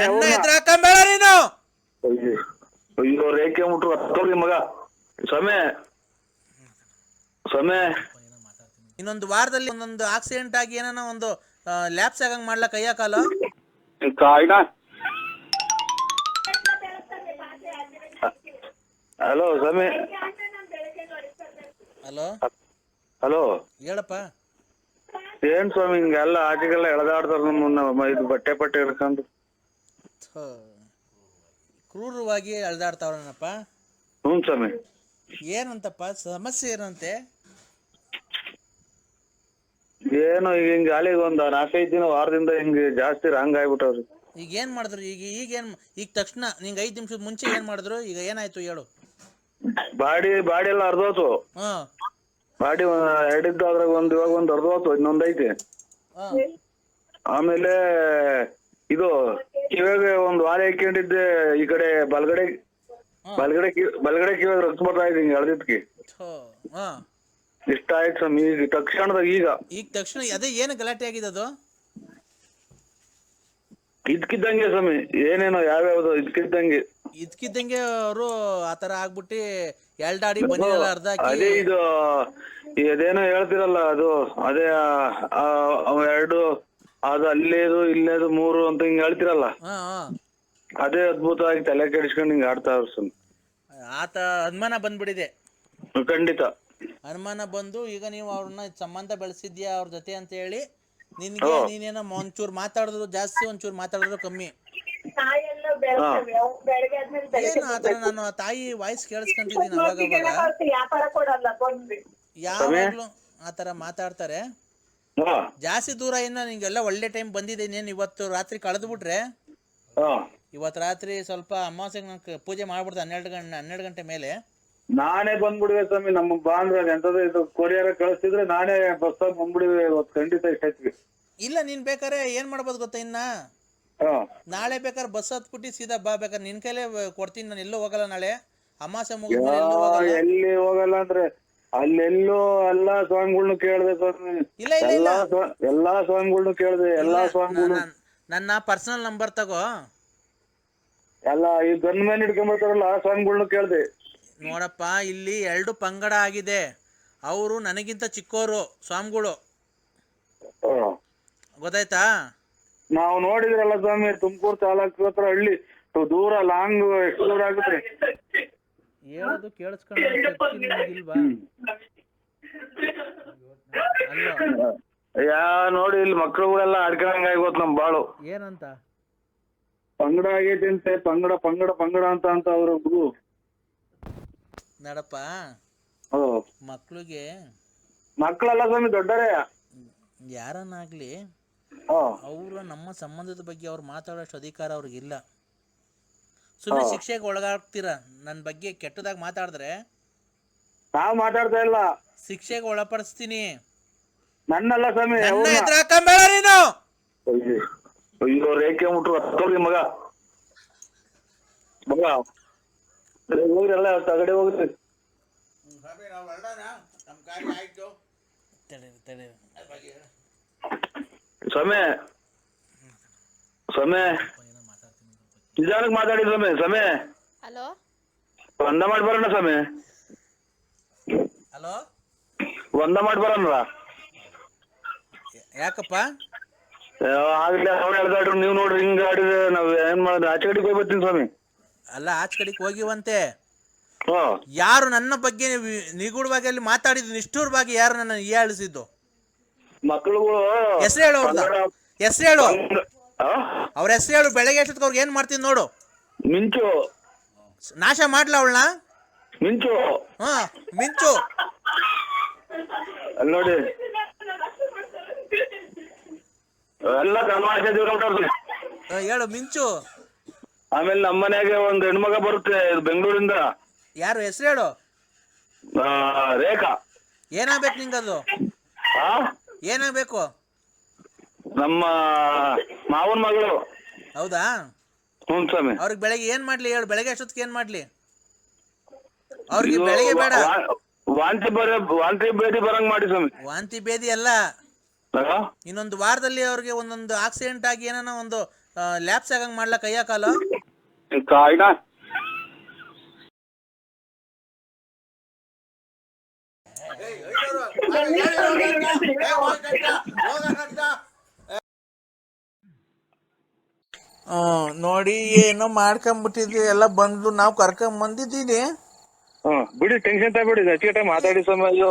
ನನ್ನ ಎದುರು ಹಾಕೊಂಬೇಡ ನೀನು. ಅಯ್ಯೋ ರೇಖೆ ಮುಟ್ರು ಹತ್ತೋಗಿ ಮಗ ಸಮಯ ಇನ್ನೊಂದು ವಾರದಲ್ಲಿ ಒಂದೊಂದು ಆಕ್ಸಿಡೆಂಟ್ ಆಗಿ ಏನೋ ಒಂದು ಲ್ಯಾಪ್ಸ್ ಆಗಂಗ್ ಮಾಡ್ಲಾ ಕೈಯ ಕಾಲು. ಹಲೋ ಸಮಯ. ಹಲೋ ಹಲೋ ಹೇಳಪ್ಪ. ಏನ್ ಸ್ವಾಮಿ ಹಿಂಗೆಲ್ಲ ಆಚೆಗೆಲ್ಲ ಎಳೆದಾಡ್ತಾರ ನಮ್ಮ ಇದು ಬಟ್ಟೆ ಹಿಡ್ಕೊಂಡು. ಕ್ರೂರವಾಗಿ ಅಳ್ದಾಡ್ತಾವ್ರನಪ್ಪ. ಹ್ಞೂ ಸ್ವಾಮಿ. ಏನಂತಪ್ಪ ಸಮಸ್ಯೆ ಏನಂತೆ? ಏನು ಈಗ ಹಿಂಗ ಅಲ್ಲಿಗೆ ಒಂದ್ 4-5 ದಿನ ವಾರದಿಂದ ಹಿಂಗೆ ಜಾಸ್ತಿ ರಾಂಗ್ ಆಗ್ಬಿಟ್ಟವ್ರಿ. ಈಗ ಏನ್ ಮಾಡಿದ್ರು? ಈಗ ತಕ್ಷಣ ನಿಂಗೆ 5 ನಿಮಿಷದ ಮುಂಚೆ ಏನ್ ಮಾಡಿದ್ರು? ಈಗ ಏನಾಯ್ತು ಹೇಳು. ಬಾಡಿ ಎಲ್ಲ ಅರ್ಧೋತು. ಬಾಡಿ ಎರಡಿದ್ದು ಅದ್ರಾಗ ಇವಾಗ ಒಂದ್ ಅರ್ಧೋತು, ಇನ್ನೊಂದೈತಿ. ಆಮೇಲೆ ಇದು ಕಿವಾಗ ಒಂದ್ ವಾರ ಹಾಕೊಂಡಿದ್ದೆ ಈ ಕಡೆ ಬಲಗಡೆ ಕಿವಾಗ ರಕ್ತ ಬರ್ತಾ ಇದೆ ಹಿಂಗೆ ಎಳ್ದಿದ್ಕಿ. ಇಷ್ಟ ಆಯ್ತು ಸ್ವಾಮಿ ಈಗ ತಕ್ಷಣದಾಗ. ಈಗ ತಕ್ಷಣ ಅದೇ ಏನು ಗಲಾಟೆ ಆಗಿದೆ ಅದು? ಇದ್ಕಿದ್ದಂಗೆ ಸ್ವಾಮಿ, ಏನೇನೋ ಯಾವ್ಯಾವ್ದು ಇದ್ಕಿದ್ದಂಗೆ ಅವರು ಆತರ ಆಗ್ಬಿಟ್ಟು ಎಲ್ಡಾಡಿ ಬನ್ನಿಲ್ಲ ಅರ್ಧ ಅದೇ ಇದು ಅದೇನೋ ಹೇಳ್ತಿರಲ್ಲ ಅದು ಅದೇ ಎರಡು ಅದು ಅಲ್ಲೇದು ಇಲ್ಲೇದು 3 ಅಂತ ಹಿಂಗ್ ಹೇಳ್ತಿರಲ್ಲ, ಅದೇ ಅದ್ಭುತವಾಗಿ ತಲೆ ಕೆಡಿಸ್ಕೊಂಡು ಹಿಂಗ್ ಆಡ್ತಾ ಸ್ವಾಮಿ. ಆತ ಅನುಮಾನ ಬಂದ್ಬಿಟ್ಟಿದೆ. ಖಂಡಿತ ಅನುಮಾನ ಬಂದು ಈಗ ನೀವು ಅವ್ರನ್ನ ಸಂಬಂಧ ಬೆಳೆಸಿದ್ಯಾ ಅವ್ರ ಜೊತೆ ಅಂತ ಹೇಳಿ ನಿನ್ಗೆ ನೀನೇನೋ ಒಂಚೂರು ಮಾತಾಡಿದ್ರು ಜಾಸ್ತಿ, ಒಂಚೂರು ಮಾತಾಡಿದ್ರು ಕಮ್ಮಿ. ಏನು ಆತರ ನಾನು ತಾಯಿ ವಾಯ್ಸ್ ಕೇಳಿಸ್ಕೊಂತಿದ್ದೀನಿ ಅವಾಗ ಯಾವಾಗ್ಲೂ ಆತರ ಮಾತಾಡ್ತಾರೆ. ಜಾಸ್ತಿ ದೂರ ಇನ್ನ ನಿಂಗೆಲ್ಲ ಒಳ್ಳೆ ಟೈಮ್ ಬಂದಿದೆ. ಇನ್ನೇನು ಇವತ್ತು ರಾತ್ರಿ ಕಳೆದು ಬಿಟ್ರೆ ಇವತ್ತು ರಾತ್ರಿ ಸ್ವಲ್ಪ ಅಮಾವಾಸ್ಯೆಗೆ ಪೂಜೆ ಮಾಡ್ಬಿಡ್ತೆ 12 ಗಂಟೆ ಮೇಲೆ ನಾನೇ ಬಂದ್ಬಿಡುವೆ ಸ್ವಾಮಿ. ನಮ್ಮ ಬಾಂದ್ರೆ ಎಂತದ್ದು ಇದು ಕೊರಿಯರ್ ಕಳಿಸ್ತಿದ್ರೆ ನಾನೇ ಬಸ್ ಬಂದ್ಬಿಡುವೆ ಇವತ್ತು ಖಂಡಿತ. ಇಷ್ಟೈತಿ ಇಲ್ಲ ನೀನ್ ಬೇಕಾರೆ ಏನ್ ಮಾಡ್ಬೋದು ಗೊತ್ತಾ, ಇನ್ನ ನಾಳೆ ಬೇಕಾದ್ರೆ ಬಸ್ ಹತ್ಬಿಟ್ಟು ಸೀದಾ ಬಾ. ಬೇಕಾದ್ರೆ ನಿನ್ ಕೈಲೇ ಕೊಡ್ತೀನಿ, ನಾನು ಎಲ್ಲೂ ಹೋಗಲ್ಲ. ನಾಳೆ ಅಮಾವಾಸ್ಯೆ ಮುಗಿದ್ಮೇಲೆ ಎಲ್ಲಿ ಹೋಗಲ್ಲ ಅಂದ್ರೆ ಅಲ್ಲೆಲ್ಲೋ ಎಲ್ಲಾ ಸ್ವಾಮಿಗಳ್ನು ಕೇಳ್ದೆ ಸ್ವಾಮಿ. ಇಲ್ಲ ಇಲ್ಲ ಇಲ್ಲ ಎಲ್ಲಾ ಸ್ವಾಮಿಗಳ್ನು ಕೇಳ್ದೆ. ಎಲ್ಲಾ ಸ್ವಾಮಿಗಳು ನನ್ನ ಪರ್ಸನಲ್ ನಂಬರ್ ತಗೋ. ಎಲ್ಲ ಈ ಗನ್ ಮ್ಯಾನ್ ಹಿಡ್ಕೊಂಡ್ಬರ್ತಾರಲ್ಲ ಆ ಸ್ವಾಮಿಗಳ್ನು ಕೇಳ್ದೆ. ನೋಡಪ್ಪ, ಇಲ್ಲಿ 2 ಪಂಗಡ ಆಗಿದೆ. ಅವರು ನನಗಿಂತ ಚಿಕ್ಕೋರು ಸ್ವಾಮಿಗಳು, ಗೊತ್ತಾಯ್ತಾ? ನಾವು ನೋಡಿದ್ರಲ್ಲ ಸ್ವಾಮಿ, ತುಮಕೂರು ತಾಲೂಕು ಹತ್ರ ಹಳ್ಳಿ ದೂರ ಲಾಂಗ್ ಎಷ್ಟು ದೂರ ಆಗುತ್ತೆ ಹೇಳೋದು ಕೇಳಿಸ್ಕೊಂಡಿಲ್ವಾ? ನೋಡಿ ಇಲ್ಲಿ ಮಕ್ಳುಗಳೆಲ್ಲ ಆಡ್ಕೊಂಡಂಗ ಆಗೋತ್ ನಮ್ ಬಾಳು. ಏನಂತ ಪಂಗಡ ಆಗೈತಿ ಅಂತೆ, ಪಂಗಡ ಅಂತ ಅವ್ರೊಬ್ರು. ನಡಪ್ಪ, ಮಕ್ಕಳಲ್ಲ ಸ್ವಾಮಿ, ದೊಡ್ಡರೇ ಯಾರನ್ನಾಗ್ಲಿ ಅವ್ರ ನಮ್ಮ ಸಂಬಂಧದ ಬಗ್ಗೆ ಅವ್ರು ಮಾತಾಡೋಷ್ಟು ಅಧಿಕಾರ ಅವ್ರಿಗಿಲ್ಲ. ಸುಮ್ಮನೆ ಶಿಕ್ಷೆಗೆ ಒಳಗಾಗ್ತೀರಾ. ನನ್ನ ಬಗ್ಗೆ ಕೆಟ್ಟದಾಗ ಮಾತಾಡಿದ್ರೆ ನಾವ್ ಮಾತಾಡ್ತಾ ಇಲ್ಲ, ಶಿಕ್ಷೆಗೆ ಒಳಪಡಿಸ್ತೀನಿ. ನನ್ನಲ್ಲ ಸ್ವಾಮಿ, ಹಾಕೊಂಬೇಡ ನೀನು. ಅಯ್ಯೋ ರೇಖೆ ಮುಟ್ರು ಹತ್ತೋಗಿ ಮಗ ಹೋಗ್ರಲ್ಲ ತಗಡೆ ಹೋಗ್ರಿ. ಸಮಯ ನಿಧಾನಕ್ಕೆ ಮಾತಾಡಿ ಸಮಯ. ಹಲೋ, ಒಂದ ಮಾಡಿ ಬರೋಣ ಸಮಯ. ಹಲೋ, ಒಂದ ಮಾಡಿ ಬರೋಣ. ಯಾಕಪ್ಪ ಆಗ್ಲೇ ಅವ್ರು ಎಳ್ದಾಡ್ರು, ನೀವ್ ನೋಡ್ರಿ ಹಿಂಗ ಆಡಿದ್ರೆ ನಾವ್ ಏನ್ ಮಾಡಿದ್ರೆ ಆಚೆ ಕಡೆಗೆ ಹೋಗಿ ಬರ್ತೀನಿ ಸ್ವಾಮಿ. ಅಲ್ಲ, ಆಚೆ ಕಡೆಗೆ ಹೋಗಿವಂತೆ. ಯಾರು ನನ್ನ ಬಗ್ಗೆ ನಿಗೂಢವಾಗಿ ಅಲ್ಲಿ ಮಾತಾಡಿದ್ದು ನಿಷ್ಠೂರವಾಗಿ ಯಾರು ನನ್ನ ಹೀಯಾಳಿಸಿದ್ದು? ಮಕ್ಕಳುಗಳು ಹೆಸರು ಹೇಳು, ಹೆಸರು ಹೇಳು, ಅವ್ರ ಹೆಸರು ಹೇಳು. ಬೆಳಗ್ಗೆ ಎಷ್ಟೊತ್ತಿಗೆ ಅವ್ರಿಗೆ ಏನ್ ಮಾಡ್ತೀನಿ ನೋಡು. ಮಿಂಚು ನಾಶ ಮಾಡ್ಲ ಅವಳನ್ನ. ಮಿಂಚು ಮಿಂಚು ಅಲ್ಲಿ ನೋಡಿ ಎಲ್ಲ ಹೇಳು ಮಿಂಚು. ಆಮೇಲೆ ನಮ್ಮ ಮನೆಗೆ ಒಂದ್ ಹೆಣ್ಮಗ ಬರುತ್ತೆ ಬೆಂಗಳೂರಿಂದ. ಯಾರು? ಹೆಸರು ಹೇಳು. ರೇಖಾ. ಏನಾಗ್ಬೇಕು ನಿಂಗದು? ಏನಾಗ್ಬೇಕು? ನಮ್ಮ ಮಾವನ್ ಮಗಳು. ಹೌದಾ? ಹ್ಞೂ ಸ್ವಾಮಿ. ಅವ್ರಿಗೆ ಬೆಳಗ್ಗೆ ಏನ್ ಮಾಡ್ಲಿ ಹೇಳು? ಬೆಳಗ್ಗೆ ಅಷ್ಟೊತ್ತಿಗೆ ಏನ್ ಮಾಡ್ಲಿ ಅವ್ರಿಗೆ? ಬೆಳಗ್ಗೆ ಬೇಡ, ವಾಂತಿ ಭೇದಿ ಬರಂಗ್ ಮಾಡಿ ಸ್ವಾಮಿ. ವಾಂತಿ ಭೇದಿ ಅಲ್ಲ, ಇನ್ನೊಂದು ವಾರದಲ್ಲಿ ಅವ್ರಿಗೆ ಒಂದೊಂದು ಆಕ್ಸಿಡೆಂಟ್ ಆಗಿ ಏನೋ ಒಂದು ಲ್ಯಾಪ್ಸ್ ಆಗಂಗ್ ಮಾಡ್ಲಾ ಕೈಯ ಕಾಲು? ಕಾಯ್ನ ನೋಡಿ ಏನೋ ಮಾಡ್ಕೊಂಬಿಟ್ಟಿದ್ವಿ ಎಲ್ಲ ಬಂದು ನಾವು ಕರ್ಕೊಂಡ್ ಬಂದಿದ್ದೀನಿ. ಬಿಡಿ ಟೆನ್ಷನ್ ತಗೊಬೇಡಿ, ಅಚ್ಚುಕಟ್ಟಾಗಿ ಮಾತಾಡಿ ಸ್ವಾಮಿ. ಅಯ್ಯೋ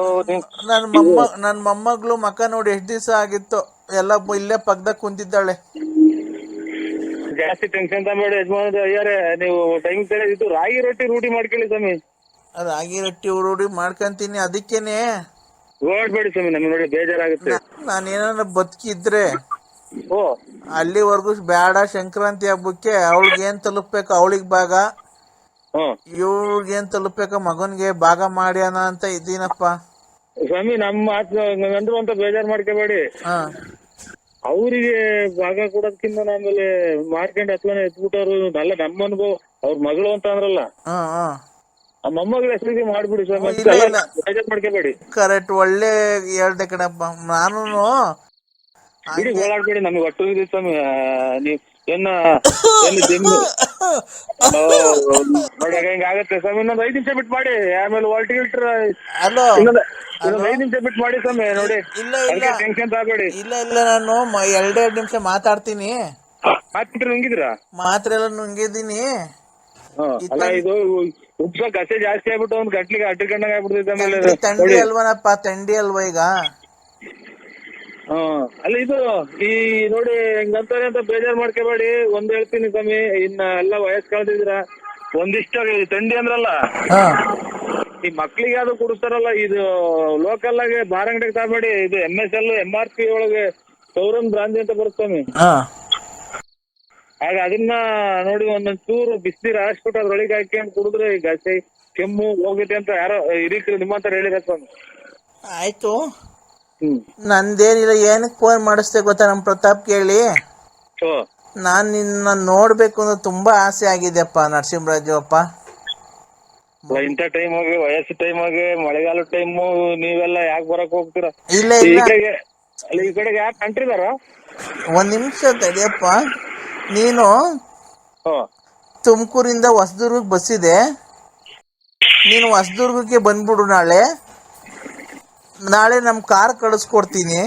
ನನ್ ಮೊಮ್ಮಗಳು ಮಕ್ಕ ನೋಡಿ ಎಷ್ಟ್ ದಿವಸ ಆಗಿತ್ತು, ಎಲ್ಲ ಇಲ್ಲೇ ಪಕ್ಕದಾಗ ಕುಂತಿದ್ದಾಳೆ. ಜಾಸ್ತಿ ಟೆನ್ಷನ್ ತಗೊಬೇಡಿ ಯಜಮಾನ ಅಯ್ಯಾರೆ, ನೀವು ಟೈಮ್ ಇದು ರಾಗಿ ರೊಟ್ಟಿ ರೂಢಿ ಮಾಡ್ಕೊಳ್ಳಿ ಸ್ವಾಮಿ. ರಾಗಿ ರೊಟ್ಟಿ ರೂಢಿ ಮಾಡ್ಕೊಂತೀನಿ, ಅದಕ್ಕೇನೆ ಓಡ್ಬೇಡಿ ಸ್ವಾಮಿ, ನಮ್ಗೆ ನೋಡಿ ಬೇಜಾರಾಗುತ್ತೆ. ನಾನೇನ ಬದುಕಿದ್ರೆ ಓ ಅಲ್ಲಿವರೆಗೂ ಬೇಡ, ಸಂಕ್ರಾಂತಿ ಹಬ್ಬಕ್ಕೆ ಅವಳಿಗೆ ಏನ್ ತಲುಪ್ಬೇಕು ಅವಳಿಗೆ ಭಾಗ, ಇವ್ಳಿಗೇನ್ ತಲುಪ್ಬೇಕ ಮಗನ್ಗೆ ಭಾಗ ಮಾಡ್ಯಾನ ಅಂತ ಇದ್ದೀನಪ್ಪ ಸ್ವಾಮಿ. ನಮ್ಮ ಮಾತು ಅಂದ್ರು ಅಂತ ಬೇಜಾರ್ ಮಾಡ್ಕೋಬೇಡಿ. ಅವ್ರಿಗೆ ಭಾಗ ಕೊಡೋದಕ್ಕಿಂತ ಆಮೇಲೆ ಮಾಡ್ಕೊಂಡು ಹತ್ಲನೆ ಎತ್ಬಿಟ್ಟವ್ರು ಅಲ್ಲ ನಮ್ಮ ಅನುಭವ. ಅವ್ರ ಮಗಳು ಅಂತ ಅಂದ್ರಲ್ಲ, ಆ ಮೊಮ್ಮಗಳ ಹೆಸರಿಗೆ ಮಾಡ್ಬಿಡಿ ಸ್ವಾಮಿ, ಬೇಜಾರ್ ಮಾಡ್ಕೋಬೇಡಿ. ಕರೆಕ್ಟ್, ಒಳ್ಳೆ ಹೇಳ್ದೆ ಕಣಪ್ಪ. ನಾನು ಬಿಡಿ ಓಡಾಡ್ಬೇಡಿ, ನಮಗೆ ಒಟ್ಟು ಇದೆ ಸ್ವಾಮಿ. ನೀವ್ ನೋಡಿ ಹೆಂಗ ಆಗತ್ತೆ ಸ್ವಾಮಿ. ಇನ್ನೊಂದ್ 5 ನಿಮಿಷ ಬಿಟ್ಟು ಮಾಡಿ, ಆಮೇಲೆ ಹೊಲ್ಟಿಗಿಟ್ರ ಇನ್ನೊಂದ್ 5 ನಿಮಿಷ ಬಿಟ್ಟು ಮಾಡಿ ಸ್ವಾಮಿ. ನೋಡಿ ಟೆನ್ಷನ್ ತಗೋಬೇಡಿ. ಇಲ್ಲ ನಾನು 2 ನಿಮಿಷ ಮಾತಾಡ್ತೀನಿ. ಮಾತ್ರ ನುಂಗಿದ್ರ? ಮಾತ್ರೆ ಎಲ್ಲ ನುಂಗಿದ್ದೀನಿ. ಅಲ್ಲ ಇದು ಉಪ್ಸ ಕಸೆ ಜಾಸ್ತಿ ಆಗ್ಬಿಟ್ಟು ಒಂದ್ ಗಂಟ್ಲಿಗೆ ಅಟ್ಟಿಕೊಂಡಂಗ ಆಗ್ಬಿಡ್ತೈತೆ. ಥಂಡಿ ಅಲ್ವನಪ್ಪ, ಥಂಡಿ ಅಲ್ವಾ ಈಗ? ಅಲ್ಲ ಇದು ಈ ನೋಡಿ ಹೆಂಗಂತಾರೆ ಅಂತ ಬೇಜಾರ್ ಮಾಡ್ಕೋಬೇಡಿ. ಒಂದ್ ಹೇಳ್ತೀನಿ ಸ್ವಾಮಿ, ಇನ್ನ ಎಲ್ಲ ವಯಸ್ಸು ಕಳೆದಿದ್ರ ಒಂದಿಷ್ಟ ಥಂಡಿ ಅಂದ್ರಲ್ಲ, ಈ ಮಕ್ಳಿಗೆ ಅದು ಕುಡಿಸ್ತಾರಲ್ಲ, ಇದು ಲೋಕಲ್ ಆಗಿ ಬಾರ್ ಅಂಗಡಿಗೆ ತಗಬೇಡಿ. ಇದು MSL MRP ಒಳಗೆ ಸೌರನ್ ಬ್ರಾಂದಿ ಅಂತ ಬರುತ್ತಾಮಿ. ಆಗ ಅದನ್ನ ನೋಡಿ ಒಂದೊಂದ್ ಚೂರು ಬಿಸಿನೀರು ಹಾಕ್ಬಿಟ್ಟು ಅದ್ರೊಳಗೆ ಹಾಕ್ಕೊಂಡು ಕುಡಿದ್ರೆ ಈಗ ಕೆಮ್ಮು ಹೋಗುತ್ತೆ ಅಂತ ಯಾರೋ ಹಿರೀಕರು ನಿಮ್ಮಂತ ಹೇಳಿರ ಸ್ವಾಮಿ. ಆಯ್ತು, ನಂದೇನಿಲ್ಲ. ಏನಕ್ಕೆ ಫೋನ್ ಮಾಡಿಸ್ದೆ ಗೊತ್ತಾ ನಮ್ ಪ್ರತಾಪ್ ಕೇಳಿ? ನಾನ್ ನಿನ್ನ ನೋಡ್ಬೇಕು ಅಂತ ತುಂಬಾ ಆಸೆ ಆಗಿದೆಪ್ಪ ನರಸಿಂಹರಾಜು ಅಪ್ಪ. ಇಂಥ ಟೈಮ್ ಆಗಿ, ವಯಸ್ಸು ಟೈಮ್ ಆಗಿ, ಮಳೆಗಾಲ ಟೈಮು, ನೀವೆಲ್ಲ ಯಾಕೆ ಬರಕ್ ಹೋಗ್ತೀರಾ? ಇಲ್ಲ ಈ ಕಡೆಗೆ ಯಾಕೆ ಅಂಟಿದಾರ? ಒಂದ್ ನಿಮಿಷ ತಡಿಯಪ್ಪ. ನೀನು ತುಮಕೂರಿಂದ ಹೊಸದುರ್ಗಕ್ಕೆ ಬಸ್ ಇದೆ, ನೀನು ಹೊಸದುರ್ಗಕ್ಕೆ ಬಂದ್ಬಿಡು. ನಾಳೆ ನಮ್ ಕಾರ್ ಕಳಿಸ್ಕೊಡ್ತೀನಿ.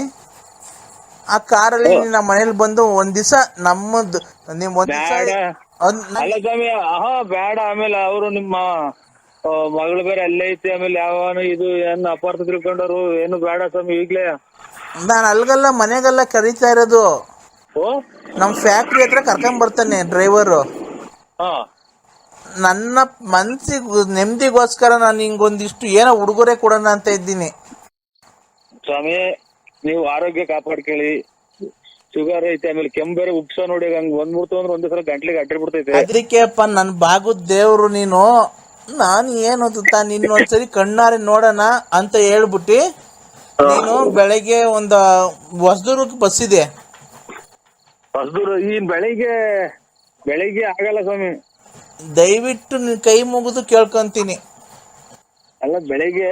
ಆ ಕಾರಲ್ಲಿ ನಮ್ಮ ಮನೇಲಿ ಬಂದು ಒಂದ್ ದಿವಸ ನಮ್ಮದು ನಿಮ್ ಒಂದ್ ಅಲ್ಲ ಸ್ವಾಮಿ. ಬೇಡ, ಆಮೇಲೆ ಅವರು ನಿಮ್ಮ ಮಗಳು ಬೇರೆ ಅಲ್ಲೇ ಐತಿ, ಆಮೇಲೆ ಯಾವನು ಇದು ಏನ್ ಅಪಾರ್ಥ ತಿಳ್ಕೊಂಡವ್ರು, ಏನು ಬೇಡ ಸ್ವಾಮಿ ಈಗ್ಲೇ. ನಾನು ಅಲ್ಗಲ್ಲ ಮನೆಗೆಲ್ಲ ಕರೀತಾ ಇರೋದು. ನಮ್ ಫ್ಯಾಕ್ಟ್ರಿ ಹತ್ರ ಕರ್ಕೊಂಡ್ ಬರ್ತಾನೆ ಡ್ರೈವರು. ನನ್ನ ಮನ್ಸಿಗೆ ನೆಮ್ಮದಿಗೋಸ್ಕರ ನಾನು ಹಿಂಗೊಂದಿಷ್ಟು ಏನೋ ಉಡುಗೊರೆ ಕೊಡೋಣ ಅಂತ ಇದ್ದೀನಿ ಸ್ವಾಮಿ. ನೀವು ಆರೋಗ್ಯ ಕಾಪಾಡ್ಕೊಳ್ಳಿ. ಶುಗರ್ ಐತೆ, ಆಮೇಲೆ ಕೆಮ್ಮು ಬೇರೆ ಉಪ್ಸ ನೋಡಿ ಹಂಗ್ ಬಂದ್ಬಿಡ್ತು ಅಂದ್ರೆ ಒಂದೇ ಸಲ ಗಂಟ್ಲಿಗೆ ಅಡ್ಡಿಬಿಡ್ತೈತೆ. ಅದಕ್ಕೆಪ್ಪ ನನ್ ಬಾಗುದ್ ದೇವ್ರು ನೀನು. ನಾನು ಏನು ನಿನ್ನೊಂದ್ಸರಿ ಕಣ್ಣಾರೆ ನೋಡೋಣ ಅಂತ ಹೇಳ್ಬಿಟ್ಟು ನೀನು ಬೆಳಗ್ಗೆ ಒಂದು ಹೊಸದುರ್ಗಕ್ಕೆ ಬಸ್ ಇದೆ. ಹೊಸದುರ್ಗ ಈ ಬೆಳಿಗ್ಗೆ ಆಗಲ್ಲ ಸ್ವಾಮಿ. ದಯವಿಟ್ಟು ನಿನ್ ಕೈ ಮುಗಿದು ಕೇಳ್ಕೊಂತೀನಿ. ಅಲ್ಲ ಬೆಳಿಗ್ಗೆ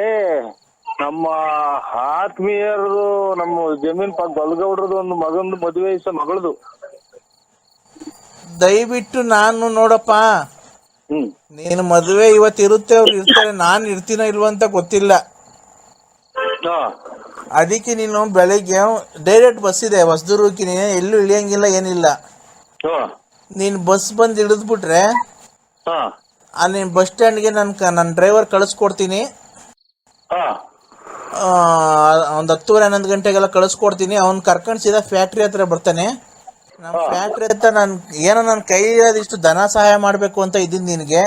ನಮ್ಮ ಆತ್ಮೀಯರದು, ನಮ್ಮ ಜಮೀನ್ ಪಕ್ಕ ಬಲ್ಗೌಡ್ರದು ಒಂದು ಮಗಂದು ಮದುವೆ ಮಗಳದು. ದಯವಿಟ್ಟು ನಾನು ನೋಡಪ್ಪ, ನೀನು ಮದುವೆ ಇವತ್ತು ಇರುತ್ತೆ, ಅವ್ರು ಇರ್ತಾರೆ, ನಾನು ಇರ್ತೀನೋ ಇಲ್ವಂತ ಗೊತ್ತಿಲ್ಲ. ಅದಕ್ಕೆ ನೀನು ಬೆಳಿಗ್ಗೆ ಡೈರೆಕ್ಟ್ ಬಸ್ ಇದೆ ಹೊಸದುರ್ಗಕ್ಕೆ, ನೀನು ಎಲ್ಲೂ ಇಳಿಯಂಗಿಲ್ಲ, ಏನಿಲ್ಲ. ನೀನ್ ಬಸ್ ಬಂದು ಇಳಿದ್ಬಿಟ್ರೆ ನೀನ್ ಬಸ್ ಸ್ಟ್ಯಾಂಡ್ಗೆ ನನ್ನ ಡ್ರೈವರ್ ಕಳಿಸ್ಕೊಡ್ತೀನಿ. ಒಂದು 10-11 ಗಂಟೆಗೆಲ್ಲ ಕಳಿಸ್ಕೊಡ್ತೀನಿ. ಅವ್ನು ಕರ್ಕೊಂಡು ಸೀದಾ ಫ್ಯಾಕ್ಟ್ರಿ ಹತ್ರ ಬರ್ತಾನೆ. ನಮ್ಮ ಫ್ಯಾಕ್ಟ್ರಿ ಹತ್ರ ನನ್ನ ಕೈಯಾದಿಷ್ಟು ಧನ ಸಹಾಯ ಮಾಡಬೇಕು ಅಂತ ಇದ್ದೀನಿ ನಿನಗೆ.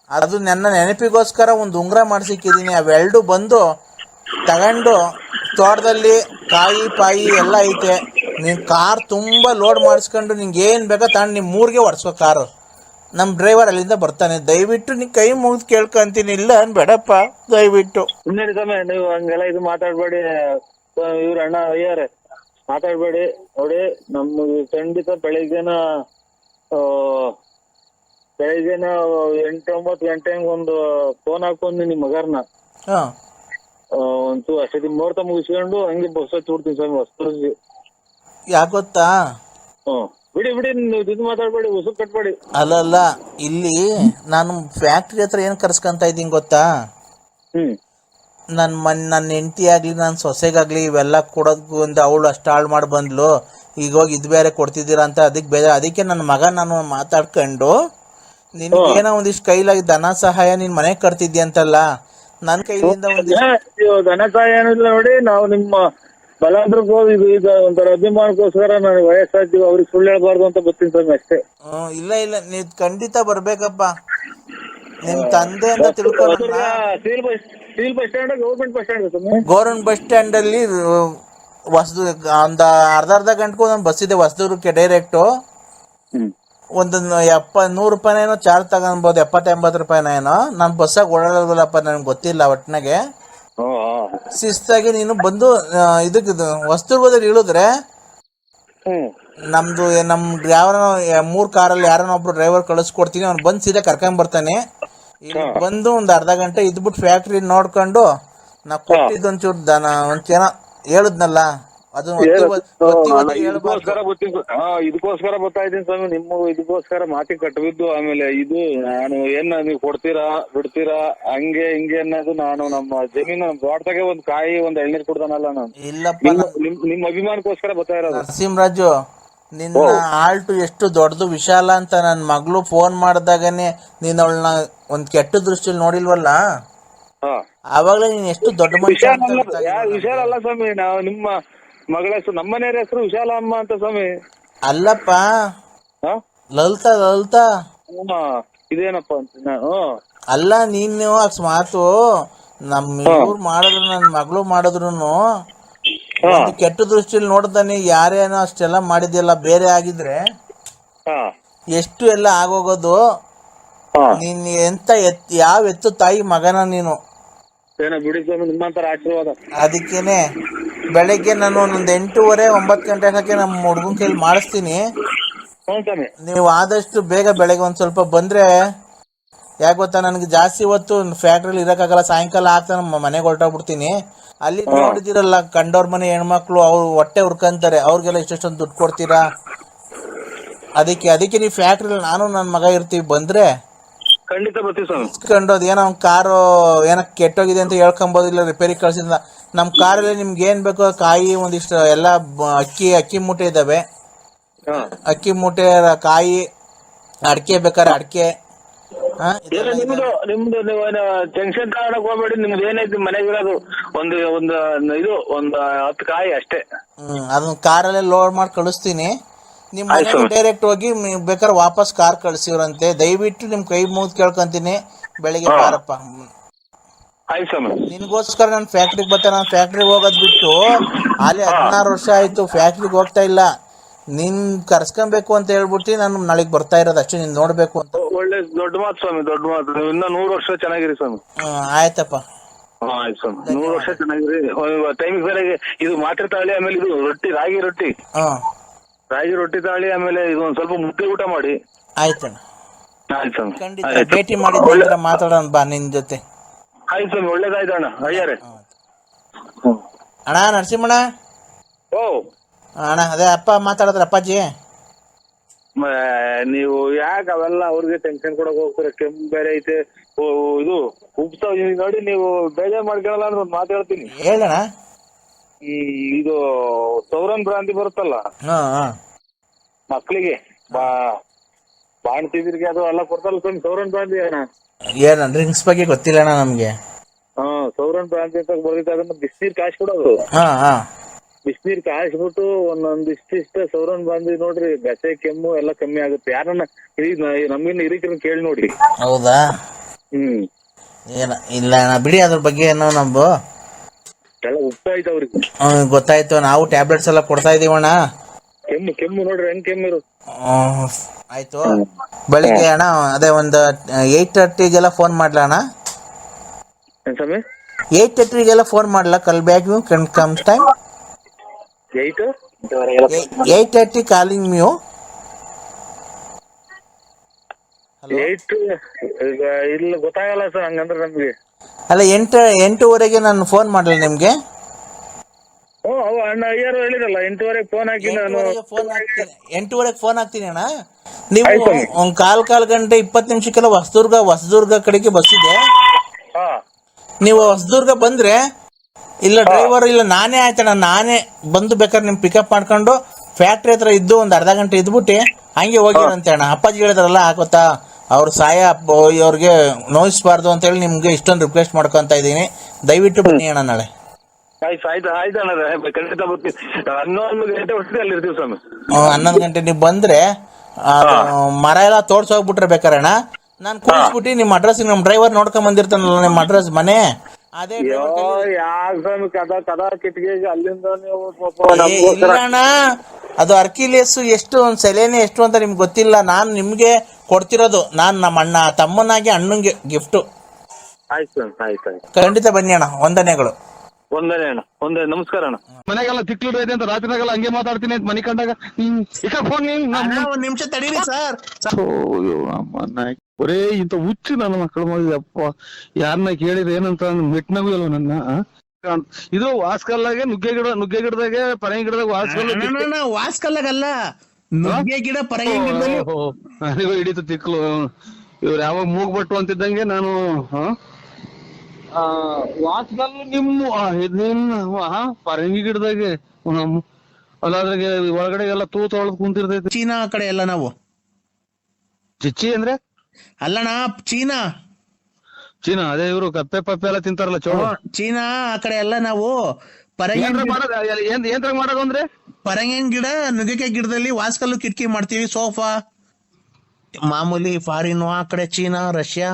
ಅದು ನನ್ನ ನೆನಪಿಗೋಸ್ಕರ ಒಂದು ಉಂಗುರ ಮಾಡಿಸಿಕ್ಕಿದ್ದೀನಿ. ಅವೆರಡು ಬಂದು ತಗೊಂಡು ತೋಟದಲ್ಲಿ ಕಾಯಿ ಪಾಯಿ ಎಲ್ಲ ಐತೆ, ನೀನ್ ಕಾರ್ ತುಂಬಾ ಲೋಡ್ ಮಾಡಿಸ್ಕೊಂಡು ನಿಂಗೆ ಏನ್ ಬೇಕೋ ತಗೊಂಡು ನಿಮ್ಮ ಊರಿಗೆ ಹೊಡ್ಸ್ಕೋ ಕಾರು. ನಮ್ ಡ್ರೈವರ್ ಅಲ್ಲಿಂದ ಬರ್ತಾನೆ. ದಯವಿಟ್ಟು ನೀ ಕೈ ಮುಗಿದು ಕೇಳ್ಕೊಂತೀನಿ, ಇಲ್ಲ ಅನ್ಬೇಡಪ್ಪ ದಯವಿಟ್ಟು. ನೀವು ಹಂಗೆಲ್ಲ ಇದು ಮಾತಾಡ್ಬೇಡಿ. ಇವ್ರ ಅಣ್ಣ ಅಯ್ಯಾರೆ ಮಾತಾಡ್ಬೇಡಿ. ನೋಡಿ ನಮ್ಗೆ ಖಂಡಿತ ಬೆಳಿಗ್ಗೆನ 8-9 ಗಂಟೆಗೆ ಒಂದು ಫೋನ್ ಹಾಕೊಂಡು ನಿಮ್ ಮಗರ್ನ ಒಂದು ಅಷ್ಟೇ ಮುಹೂರ್ತ ಮುಗಿಸ್ಕೊಂಡು ಹಂಗೆ ಬಸ್ ಹಚ್ಚಿಬಿಡ್ತೀನಿ ಸ್ವಾಮಿ ಹೊಸದುರ್ಗಿ. ಯಾಕೆ ಗೊತ್ತಾ, ಬಿಡಿ ನೀವು ಇದು ಮಾತಾಡ್ಬೇಡಿ, ಉಸುಕ್ ಕಟ್ಬೇಡಿ. ಅಲ್ಲ ಇಲ್ಲಿ ನಾನು ಫ್ಯಾಕ್ಟ್ರಿ ಹತ್ರ ಏನ್ ಕರ್ಸ್ಕೊಂತ ಇದ್ದೀನಿ ಗೊತ್ತಾ? ನನ್ನ ಹೆಂಡತಿ ಆಗ್ಲಿ ನನ್ನ ಸೊಸೆಗಾಗ್ಲಿ ಇವೆಲ್ಲ ಕೊಡೋದು ಒಂದು ಅವಳು ಅಷ್ಟು ಹಾಳು ಮಾಡಿ ಬಂದ್ಲು, ಈಗ ಹೋಗಿ ಇದು ಬೇರೆ ಕೊಡ್ತಿದ್ದೀರಾ ಅಂತ ಅದಕ್ಕೆ ಬೇಜಾರು. ಅದಕ್ಕೆ ನನ್ನ ಮಗ ನಾನು ಮಾತಾಡ್ಕೊಂಡು ನಿನ್ಗೇನೋ ಒಂದಿಷ್ಟು ಕೈಲಾಗಿ ಧನ ಸಹಾಯ ನಿನ್ ಮನೆ ಕಟ್ತಿದ್ದಿ ಅಂತಲ್ಲ, ನನ್ನ ಕೈಲಿಂದ ಒಂದಿಷ್ಟು ಧನ ಸಹಾಯ ಏನಿಲ್ಲ ನೋಡಿ. ನಾವು ನಿಮ್ಮ ಬಲಾಂಧ್ರಕ್ಕೋ ಈಗ ಒಂಥರ ಅಭಿಮಾನಕ್ಕೋಸ್ಕರ ನಾನು ವಯಸ್ಸಾಗ್ತೀವಿ ಅವ್ರಿಗೆ ಸುಳ್ಳು ಹೇಳ್ಬಾರ್ದು ಅಂತ ಬರ್ತೀನಿ ಸ್ವಾಮಿ ಅಷ್ಟೇ. ಇಲ್ಲ ನೀವ್ ಖಂಡಿತ ಬರ್ಬೇಕಪ್ಪ. ನಿಮ್ ತಂದೆ ಅಂತ ತಿಳ್ಕೊಂಡು steel bus stand government bus stand government bus stand ಅಲ್ಲಿ ಹೊಸದು ಒಂದ್ ಅರ್ಧ ಗಂಟೆಗೂ ಒಂದೊಂದು ಬಸ್ ಇದೆ ಹೊಸದುರ್ಗಕ್ಕೆ ಡೈರೆಕ್ಟು. ಒಂದು 100 ರೂಪಾಯಿನೇನೋ ಚಾರ್ಜ್ ತಗೊಬೋದು, 70-80 ರೂಪಾಯಿನೇನೋ. ನಾನು ಬಸ್ಸಾಗ ಓಡಾಡೋದಿಲ್ಲಪ್ಪ, ನನ್ಗೆ ಗೊತ್ತಿಲ್ಲ ಒಟ್ಟಿನಾಗೆ. ಶಿಸ್ತಾಗಿ ನೀನು ಬಂದು ಇದಕ್ಕೆ ಹೊಸದುರ್ಗದಲ್ಲಿ ಇಳಿದ್ರೆ ನಮ್ದು ಯಾವ 3 ಕಾರಲ್ಲಿ ಯಾರನ್ನ ಒಬ್ರು ಡ್ರೈವರ್ ಕಳಿಸ್ಕೊಡ್ತೀನಿ, ಅವ್ನು ಬಂದು ಸೀದಾ ಕರ್ಕೊಂಡ್ ಬರ್ತಾನೆ. ಬಂದು ಒಂದು ಅರ್ಧ ಗಂಟೆ ಇದ್ಬಿಟ್ಟು ಫ್ಯಾಕ್ಟ್ರಿ ನೋಡ್ಕೊಂಡು ನಾ ಕೊಟ್ಟಿದ್ದು ಒಂಚೂರು ದನ ಒಂಚೇನೋ ಹೇಳುದ್ನಲ್ಲ ಅದು ಇದಕ್ಕೋಸ್ಕರ ಬರ್ತಾ ಇದ್ದೀನಿ ಸ್ವಾಮಿ. ನಿಮ್ಮ ಇದಕ್ಕೋಸ್ಕರ ಮಾತಿ ಕಟ್ಟಬಿದ್ದು ಆಮೇಲೆ ಇದು ನಾನು ನೀವು ಕೊಡ್ತೀರಾ ಬಿಡ್ತೀರಾ ಹಂಗೆ ಹಿಂಗೆ ಅನ್ನೋದು. ನಾನು ನಮ್ಮ ಜಮೀನು ತೋಟದಾಗೆ ಒಂದ್ ಕಾಯಿ ಒಂದ್ ಎಳ್ನೀರ್ ಕೊಡ್ತಾನಲ್ಲ ನಾನು. ಇಲ್ಲಪ್ಪ, ನಿಮ್ ಅಭಿಮಾನಕ್ಕೋಸ್ಕರ ಬರ್ತಾ ಇರೋದು. ನರಸಿಂಹರಾಜು, ನಿನ್ನ ಆಲ್ಟು ಎಷ್ಟು ದೊಡ್ಡದು ವಿಶಾಲ ಅಂತ ನನ್ನ ಮಗಳು ಫೋನ್ ಮಾಡಿದಾಗನೆ ನೀನ್ ಅವಳನ್ನ ಒಂದ್ ಕೆಟ್ಟ ದೃಷ್ಟಿಯಲ್ಲಿ ನೋಡಿಲ್ವಲ್ಲ, ಆವಾಗಲೇ ನೀನ್ ಎಷ್ಟು ದೊಡ್ಡ ಮನುಷ್ಯ. ವಿಶಾಲ ಅಲ್ಲ ಸ್ವಾಮಿ, ನಾವು ನಿಮ್ಮ ಮಗಳ ಹೆಸರು ನಮ್ಮ ಮನೆಯವ್ರ ಹೆಸರು ವಿಶಾಲ ಅಮ್ಮ ಅಂತ ಸ್ವಾಮಿ. ಅಲ್ಲಪ್ಪ, ಲಲಿತಾ ಇದೇನಪ್ಪ ಅಂತ. ಅಲ್ಲ ನೀನು ಅಕಸ್ಮಾತು ನಮ್ಮ ಇವ್ರು ಮಾಡಿದ್ರು ನನ್ನ ಮಗಳು ಮಾಡಿದ್ರು ಕೆಟ್ಟ ದೃಷ್ಟಿಯಲ್ಲಿ ನೋಡ್ದಾನೆ ಯಾರೇನೋ ಅಷ್ಟೆಲ್ಲ ಮಾಡಿದ್ಯಲ್ಲ, ಬೇರೆ ಆಗಿದ್ರೆ ಎಷ್ಟು ಎಲ್ಲ ಆಗೋಗೋದು. ನೀನ್ ಎಂತ ಯಾವ ಎತ್ತು ತಾಯಿ ಮಗನ ನೀನು. ನಿಮ್ಮಂತರ ಆಶೀರ್ವಾದ. ಅದಕ್ಕೇನೆ ಬೆಳಗ್ಗೆ ನಾನು ಒಂದೊಂದು 8:30-9 ಗಂಟೆ ಹಾಕಿ ನಮ್ಮ ಹುಡುಗನ ಕೈಲಿ ಮಾಡಿಸ್ತೀನಿ. ನೀವು ಆದಷ್ಟು ಬೇಗ ಬೆಳಗ್ಗೆ ಒಂದ್ ಸ್ವಲ್ಪ ಬಂದ್ರೆ, ಯಾಕೆ ಗೊತ್ತಾ, ನನಗೆ ಜಾಸ್ತಿ ಹೊತ್ತು ಫ್ಯಾಕ್ಟ್ರಿಲಿ ಇರಕ್ಕಾಗಲ್ಲ. ಸಾಯಂಕಾಲ ಆಗ್ತಾ ನಮ್ಮ ಮನೆಗೆ ಹೊರಟೋಗ್ಬಿಡ್ತೀನಿ. ಅಲ್ಲಿ ನೋಡಿದಿರಲ್ಲ ಕಂಡೋರ್ ಮನೆ ಹೆಣ್ಮಕ್ಳು, ಅವ್ರು ಹೊಟ್ಟೆ ಹುರ್ಕಂತಾರೆ, ಅವ್ರಿಗೆಲ್ಲ ಇಷ್ಟೊಂದು ದುಡ್ಡು ಕೊಡ್ತೀರಾ. ಅದಕ್ಕೆ ನೀವು ಫ್ಯಾಕ್ಟ್ರಿಲಿ ನಾನು ನನ್ನ ಮಗ ಇರ್ತೀವಿ, ಬಂದ್ರೆ ಖಂಡಿತ ಬರ್ತೀವಿ. ಇಸ್ಕೊಂಡೋದು ಏನೋ ಕಾರು ಏನೋ ಕೆಟ್ಟೋಗಿದೆ ಅಂತ ಹೇಳ್ಕೊಂಬೋದಿಲ್ಲ, ರಿಪೇರಿ ಕಳ್ಸಿದ. ನಮ್ಮ ಕಾರಲ್ಲಿ ನಿಮ್ಗೆ ಏನ್ ಬೇಕೋ ಕಾಯಿ ಒಂದಿಷ್ಟು ಎಲ್ಲ ಅಕ್ಕಿ ಮೂಟೆ ಇದಾವೆ, ಅಕ್ಕಿ ಮೂಟೆ, ಕಾಯಿ, ಅಡಿಕೆ ಬೇಕಾದ್ರೆ ಅಡಿಕೆ. ನಿಮ್ದು ಟೆನ್ಷನ್ ತಗೊಳಕ್ ಹೋಗ್ಬೇಡಿ. ನಿಮ್ದು ಏನೈತಿ ಮನೆಗಿರೋದು ಒಂದು 10 ಕಾಯಿ ಅಷ್ಟೇ. ಅದನ್ನ ಕಾರಲ್ಲೇ ಲೋಡ್ ಮಾಡಿ ಕಳಿಸ್ತೀನಿ. ನಿಮ್ ಮನೆಗೆ ಡೈರೆಕ್ಟ್ ಹೋಗಿ ಬೇಕಾದ್ರೆ ವಾಪಸ್ ಕಾರ್ ಕಳ್ಸಿವ್ರಂತೆ. ದಯವಿಟ್ಟು ನಿಮ್ ಕೈ ಮುಗಿದು ಕೇಳ್ಕೊಂತೀನಿ, ಬೆಳಿಗ್ಗೆ ಬಾರಪ್ಪ. ನಿನ್ಗೋಸ್ಕರ ನಾನು ಫ್ಯಾಕ್ಟ್ರಿಗೆ ಬರ್ತಾನೆ. ನಾನು ಫ್ಯಾಕ್ಟ್ರಿಗೆ ಹೋಗೋದ್ ಬಿಟ್ಟು ಅಲ್ಲಿ 16 ವರ್ಷ ಆಯ್ತು ಫ್ಯಾಕ್ಟ್ರಿಗೆ ಹೋಗ್ತಾ ಇಲ್ಲ. ನಿನ್ ಕರ್ಸ್ಕೊಬೇಕು ಅಂತ ಹೇಳ್ಬಿಟ್ಟು ನಾನು ನಾಳೆಗೆ ಬರ್ತಾ ಇರೋದು ಅಷ್ಟೇ, ನೀನ್ ನೋಡ್ಬೇಕು ಅಂತ. ಒಳ್ಳೆ ದೊಡ್ಡ ಮಾತು ಸ್ವಾಮಿ, ದೊಡ್ಡ ಮಾತು. ನೀವು ಇನ್ನ 100 ವರ್ಷ ಚೆನ್ನಾಗಿರಿ ಸ್ವಾಮಿ. ಆಯ್ತಪ್ಪ, ಆಯ್ತು ಸ್ವಾಮಿ, 100 ವರ್ಷ ಚೆನ್ನಾಗಿರಿ. ಟೈಮಿಗೆ ಬೇರೆ ಇದು ಮಾತ್ರೆ ತಾಳಿ, ಆಮೇಲೆ ಇದು ರಾಗಿ ರೊಟ್ಟಿ ತಾಳಿ, ಆಮೇಲೆ ಇದು ಒಂದ್ ಸ್ವಲ್ಪ ಮುದ್ದೆ ಊಟ ಮಾಡಿ. ಆಯ್ತಣ್ಣ, ಆಯ್ತು ಸ್ವಾಮಿ. ಖಂಡಿತ ಭೇಟಿ ಮಾಡಿದ್ರೆ ಮಾತಾಡೋಣ ಬಾ ನಿನ್ ಜೊತೆ. ಆಯ್ತು ಸ್ವಾಮಿ, ಒಳ್ಳೇದಾಯ್ತು ಅಣ್ಣ. ಅಯ್ಯಾರೆ ಅಣ್ಣ, ನರಸಿಂಹಣ್ಣ. ಅಣ್ಣ, ಅದೇ ಅಪ್ಪ ಮಾತಾಡಿದ್ರ ಅಪ್ಪಾಜಿ. ನೀವು ಯಾಕೆ ಅವೆಲ್ಲ ಅವ್ರಿಗೆ ಟೆನ್ಷನ್ ಕೊಡಕ್ ಹೋಗ್ತೀರ? ಕೆಮ್ಮು ಬೇರೆ ಐತೆ, ಇದು ಉಪ್ತಾವ್ ನೋಡಿ. ನೀವು ಬೇಜಾರ್ ಮಾಡ್ಕೊಳಲ್ಲ ಅಂತ ಒಂದು ಮಾತು ಹೇಳ್ತೀನಿ. ಹೇಳಣ್ಣ. ಇದು ಸೌರನ್ ಭ್ರಾಂತಿ ಬರುತ್ತಲ್ಲ ಮಕ್ಳಿಗೆ, ಬಾಣ್ತಿದ್ರಿಗೆ ಅದು ಎಲ್ಲ ಕೊಡ್ತಲ್ಲ ಸ್ವಾಮಿ, ಸೌರನ್ ಭ್ರಾಂತಿ. ಏನ ಡ್ರಿಂಕ್ಸ್ ಬಗ್ಗೆ ಗೊತ್ತಿಲ್ಲ ಅಣ್ಣ ನಮ್ಗೆ. ಸೌರನ್ ಭ್ರಾಂತಿ ಅಂತ ಬರ್ದಿತ್ತು. ಅದನ್ನ ಬಿಸಿನೀರ್ ಕಾಯಿಸಿ ಕೊಡೋದು. ಬಿಸಿನೀರ್ ಕಾಯಿಸ್ಬಿಟ್ಟು ಒಂದೊಂದಿಷ್ಟ ಸೌರನ್ ಭ್ರಾಂತಿ ನೋಡ್ರಿ, ಗಸೆ ಕೆಮ್ಮು ಎಲ್ಲ ಕಮ್ಮಿ ಆಗುತ್ತೆ. ಯಾರನ್ನ ನಮ್ಗಿನ್ನ ಹಿರಿಕರನ್ನ ಕೇಳಿ ನೋಡಿ. ಹೌದಾ? ಇಲ್ಲ ಅಣ್ಣ ಬಿಡಿ, ಅದ್ರ ಬಗ್ಗೆ ಏನೋ ನಮ್ದು ಎಲ್ಲ ಉಪ್ಪಾಯ್ತು ಅವ್ರಿಗೆ. ಗೊತ್ತಾಯ್ತು, ನಾವು ಟ್ಯಾಬ್ಲೆಟ್ಸ್ ಎಲ್ಲ ಕೊಡ್ತಾ ಇದೀವಣ್ಣ. ಕೆಮ್ಮು ನೋಡ್ರಿ ಹೆಂಗ್ ಕೆಮ್ಮಿರು. ಆಯ್ತು, ಬೆಳಿಗ್ಗೆ ಅಣ್ಣ ಅದೇ ಒಂದು 8:30ಗೆಲ್ಲ ಫೋನ್ ಮಾಡ್ಲಾ ಅಣ್ಣ? 8:30ಗೆಲ್ಲ ಫೋನ್ ಮಾಡ್ಲಾ? Call back you can come time 8:30 calling ಮ್ಯೂ. ಇಲ್ಲ ಗೊತ್ತಾಗಲ್ಲ ಸರ್, ಹಂಗಂದ್ರೆ ನಮ್ಗೆ. ಅಲ್ಲ 8:30ಗೆ ನಾನು ಫೋನ್ ಮಾಡಲ್ಲ ನಿಮ್ಗೆ? ಅಣ್ಣ ಅಯ್ಯರು ಹೇಳಿರಲ್ಲ 8:30 ಫೋನ್ ಹಾಕಿ ನಾನು 8:30 ಫೋನ್ ಹಾಕ್ತೀನಿ ಅಣ್ಣ. ನೀವು ಆಯ್ತು ಸ್ವಾಮಿ. ಒಂದ್ ಕಾಲ್ ಗಂಟೆ 20 ನಿಮಿಷಕ್ಕೆಲ್ಲ ಹೊಸದುರ್ಗ ಕಡೆಗೆ ಬಸ್ ಇದೆ. ಹಾ ನೀವು ಹೊಸದುರ್ಗ ಬಂದ್ರೆ ಇಲ್ಲ ಡ್ರೈವರ್ ಇಲ್ಲ ನಾನೇ ಆಯ್ತಣ್ಣ, ನಾನೇ ಬಂದು ಬೇಕಾದ್ರೆ ನಿಮ್ ಪಿಕಪ್ ಮಾಡ್ಕೊಂಡು ಫ್ಯಾಕ್ಟ್ರಿ ಹತ್ರ ಇದ್ದು ಒಂದ್ ಅರ್ಧ ಗಂಟೆ ಇದ್ಬಿಟ್ಟು ಹಂಗೆ ಹೋಗಿರಂತೆ ಅಣ್ಣ. ಅಪ್ಪಾಜಿ ಹೇಳಿದ್ರಲ್ಲ ಹಾಕೋತಾ ಅವ್ರ ಸಾಯ ಅವ್ರಿಗೆ ನೋಯಿಸ್ಬಾರ್ದು ಅಂತ ಹೇಳಿ ನಿಮ್ಗೆ ಇಷ್ಟೊಂದು ರಿಕ್ವೆಸ್ಟ್ ಮಾಡ್ಕೊಂತ ಇದೀನಿ. ದಯವಿಟ್ಟು ಬನ್ನಿ ಅಣ್ಣ ನಾಳೆ. ಆಯ್ತು ಅಣ್ಣ, ಖಂಡಿತ ಬರ್ತೀನಿ. 11 ಗಂಟೆ ಹೊತ್ತಿಗೆ ಅಲ್ಲಿ ಇರ್ತೀವಿ ಸ್ವಾಮಿ. 11 ಗಂಟೆ ನೀವು ಬಂದ್ರೆ ಮರ ಎಲ್ಲ ತೋಡ್ಸೋಗ್ಬಿಟ್ರೆ ಬೇಕಾರಣ್ಣ ನಾನು ಕೂರಿಸ್ಬಿಟ್ಟು ನಿಮ್ಮ ಅಡ್ರೆಸ್ ನಮ್ ಡ್ರೈವರ್ ನೋಡ್ಕೊಂಡ್ ಬಂದಿರ್ತಾನಲ್ಲ ನಿಮ್ಮ ಅಡ್ರೆಸ್ ಮನೆ ಅದೇ ಯಾಕ ಸ್ವಾಮಿ ಕದಾ ಕಿಟಕಿಗೆ ಅಲ್ಲಿಂದ ಇಲ್ಲಣ್ಣ. ಅದು ಅರ್ಕಿಲೇಸು ಎಷ್ಟು ಒಂದ್ ಸೆಲೆನೆ ಎಷ್ಟು ಅಂತ ನಿಮ್ಗೆ ಗೊತ್ತಿಲ್ಲ. ನಾನ್ ನಿಮ್ಗೆ ಕೊಡ್ತಿರೋದು, ನಾನ್ ನಮ್ಮ ಅಣ್ಣ ತಮ್ಮನಾಗಿ ಅಣ್ಣಂಗೆ ಗಿಫ್ಟ್. ಆಯ್ತು ಆಯ್ತು ಖಂಡಿತ ಬನ್ನಿ ಅಣ್ಣ. ವಂದನೆಗಳು. ಒಂದನೇ ಅಣ್ಣ, ಒಂದೇ ನಮಸ್ಕಾರ ಅಣ್ಣ. ಮನೆಗೆಲ್ಲ ತಿಕ್ಲಿಡೈತೆ ಅಂತ ರಾತ್ರಿನಾಗೆಲ್ಲ ಹಂಗೆ ಮಾತಾಡ್ತೀನಿ ಅಂತ ಮನೆ ಕಂಡಾಗ ಫೋನ್ ಒಂದ್ ನಿಮಿಷ ತಡೀರಿ ಸರ್. ಬರೇ ಇಂತ ಹುಚ್ಚು ನನ್ನ ಮಕ್ಕಳು ಮಾಡಿದೆ ಅಪ್ಪ. ಯಾರನ್ನ ಕೇಳಿದ್ರೆ ಏನಂತ ಮೆಟ್ನಾಗೂ ಅಲ್ವ ನನ್ನ. ಇದು ವಾಸ್ಕಲ್ಲಾಗೆ ನುಗ್ಗೆ ಗಿಡದಾಗೆ ಪರಂಗಿ ಗಿಡದಾಗ ವಾಸ್ಕಲ್ಲಾಗಲ್ಲ, ನುಗ್ಗೆ ಗಿಡ ಪರಂಗಿ ಗಿಡದಲ್ಲಿ ನನಗೂ ಹಿಡಿತು ತಿಕ್ಲು. ಇವ್ರು ಯಾವಾಗ ಮೂಗ್ಬಟ್ಟು ಅಂತಿದ್ದಂಗೆ ನಾನು ವಾಸ್ಕಲ್ ಪರಂಗಿ ಗಿಡದಾಗೆ ಅಲ್ಲಾದ್ರಾಗೆ ಒಳಗಡೆ ಎಲ್ಲ ತೂತ ಒಳಗ್ ಕುಂತಿರ್ತೈತಿ. ಚೀನಾ ಕಡೆ ಎಲ್ಲ ನಾವು ಚಿಚ್ಚಿ ಅಂದ್ರೆ ಅಲ್ಲಣ್ಣ, ಚೀನಾ ಅದೇ ಇವ್ರು ಕಪ್ಪೆ ಪಪ್ಪೆ ಎಲ್ಲ ತಿಂತಾರಲ್ಲ ಚೋಳು. ಚೀನಾ ಆ ಕಡೆ ಎಲ್ಲ ನಾವು ಏನ್ರಾಗ ಮಾಡೋದು ಅಂದ್ರೆ ಪರಂಗಿನ ಗಿಡ ನುಗ್ಗೆಕಾಯಿ ಗಿಡದಲ್ಲಿ ವಾಸ್ಕಲ್ಲು ಕಿಟಕಿ ಮಾಡ್ತೀವಿ, ಸೋಫಾ ಮಾಮೂಲಿ ಫಾರಿನ್ ಆ ಕಡೆ ಚೀನಾ ರಷ್ಯಾ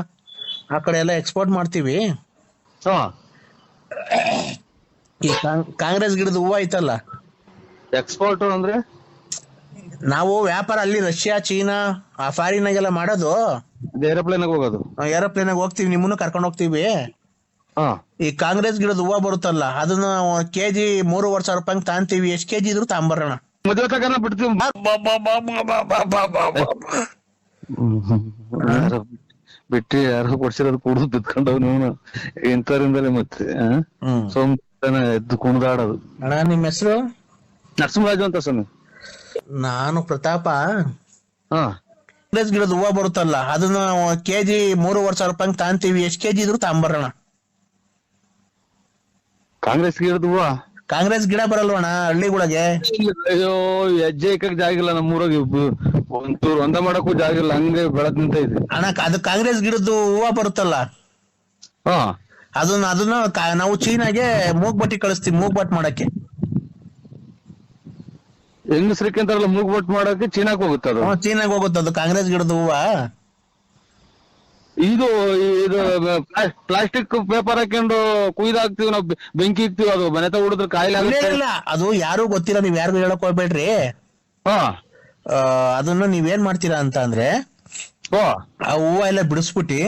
ಆ ಕಡೆ ಎಲ್ಲ ಎಕ್ಸ್ಪೋರ್ಟ್ ಮಾಡ್ತೀವಿ. ಈ ಕಾಂಗ್ರೆಸ್ ಗಿಡದ ಹೂವು ಐತಲ್ಲ ಎಕ್ಸ್ಪೋರ್ಟ್ ಅಂದ್ರೆ ನಾವು ವ್ಯಾಪಾರ ಅಲ್ಲಿ ರಷ್ಯಾ ಚೀನಾ ಆ ಫಾರಿನಾಗೆಲ್ಲ ಮಾಡೋದು. ಏರೋಪ್ಲೇನ್ ಹೋಗೋದು, ಏರೋಪ್ಲೇನ್ ಹೋಗ್ತೀವಿ, ನಿಮ್ಮನ್ನು ಕರ್ಕೊಂಡು ಹೋಗ್ತೀವಿ. ಈ ಕಾಂಗ್ರೆಸ್ ಗಿಡದ ಹೂವು ಬರುತ್ತಲ್ಲ ಅದನ್ನ ಕೆಜಿ 3,500 ರೂಪಾಯಿ ತಾಂತೀವಿ. ಎಷ್ಟ್ ಕೆಜಿ ಇದ್ರು ತಾಂಬರೋಣ. ಮದುವೆ ತಗನ ಬಿಡ್ತೀವಿ. ಬಿಟ್ಟಿ ಯಾರೋ ಕೊಡ್ಸಿರೋದು ಕುಡ್ದು ಬಿತ್ಕೊಂಡವ್ ನೀವು ಇಂಥವ್ರಿಂದಲೇ ಮತ್ತೆ ಸೋಮನ ಎದ್ದು ಕುಣಿದಾಡೋದು. ಅಣ್ಣ ನಿಮ್ ಹೆಸರು? ನರಸಿಂಹರಾಜು ಅಂತ ಸ್ವಾಮಿ. ನಾನು ಪ್ರತಾಪ. ಕಾಂಗ್ರೆಸ್ ಗಿಡದ ಹೂವು ಬರುತ್ತಲ್ಲ ಅದನ್ನ ಕೆಜಿ 3,500 ರೂಪಾಯಿ ತಾಂತೀವಿ. ಎಷ್ಟ್ ಕೆಜಿ ಇದ್ರು ತಾಂಬರೋಣ. ಕಾಂಗ್ರೆಸ್ ಗಿಡದ ಹೂವ? ಕಾಂಗ್ರೆಸ್ ಗಿಡ ಬರಲ್ವಣ್ಣ ಹಳ್ಳಿಗಳಿಗೆ? ಅಯ್ಯೋ ಹೆಜ್ಜೆ ಇಕ್ಕಕ್ ಜಾಗಿಲ್ಲ ನಮ್ಮೂರಾಗ, ಒಂಚೂರು ಒಂದ ಮಾಡಕ್ಕೂ ಜಾಗಿಲ್ಲ, ಹಂಗೆ ಬೆಳದ್ ನಿಂತ ಇದೆ ಅಣ್ಣ. ಅದು ಕಾಂಗ್ರೆಸ್ ಗಿಡದ್ದು ಹೂವು ಬರುತ್ತಲ್ಲ ಅದನ್ನ ನಾವು ಚೀನಾಗೆ ಮೂಗ್ಬಟ್ಟಿ ಕಳಿಸ್ತೀವಿ, ಮೂಗ್ಬಟ್ ಮಾಡಕ್ಕೆ. ಹೆಂಗಸ್ರಿಕೆ ಅಂತಾರಲ್ಲ ಮೂಗ್ಬಟ್ ಮಾಡಕ್ಕೆ ಚೀನಾಕ್ ಹೋಗುತ್ತೆ ಅದು. ಚೀನಾಗ್ ಹೋಗುತ್ತೆ ಅದು ಕಾಂಗ್ರೆಸ್ ಗಿಡದ ಹೂವ. ಇದು ಪ್ಲಾಸ್ಟಿಕ್ ಪೇಪರ್ ಹಾಕೊಂಡು ಕುಯ್ದಾಕ್ತಿವಿ ನಾವು, ಬೆಂಕಿ ಇಕ್ತಿವಿ, ಅದು ಮನೆ ತ ಹುಡಿದ್ರೆ ಕಾಯಿಲೆ ಇಲ್ಲ. ಅದು ಯಾರು ಗೊತ್ತಿಲ್ಲ, ನೀವ್ ಯಾರಿಗೂ ಹೇಳಕ್ ಹೋಗ್ಬೇಡ್ರಿ. ಅದನ್ನ ನೀವೇನ್ ಮಾಡ್ತೀರಾ ಅಂತ ಅಂದ್ರೆ ಆ ಹೂವ ಎಲ್ಲ ಬಿಡಿಸ್ಬಿಟ್ಟಿ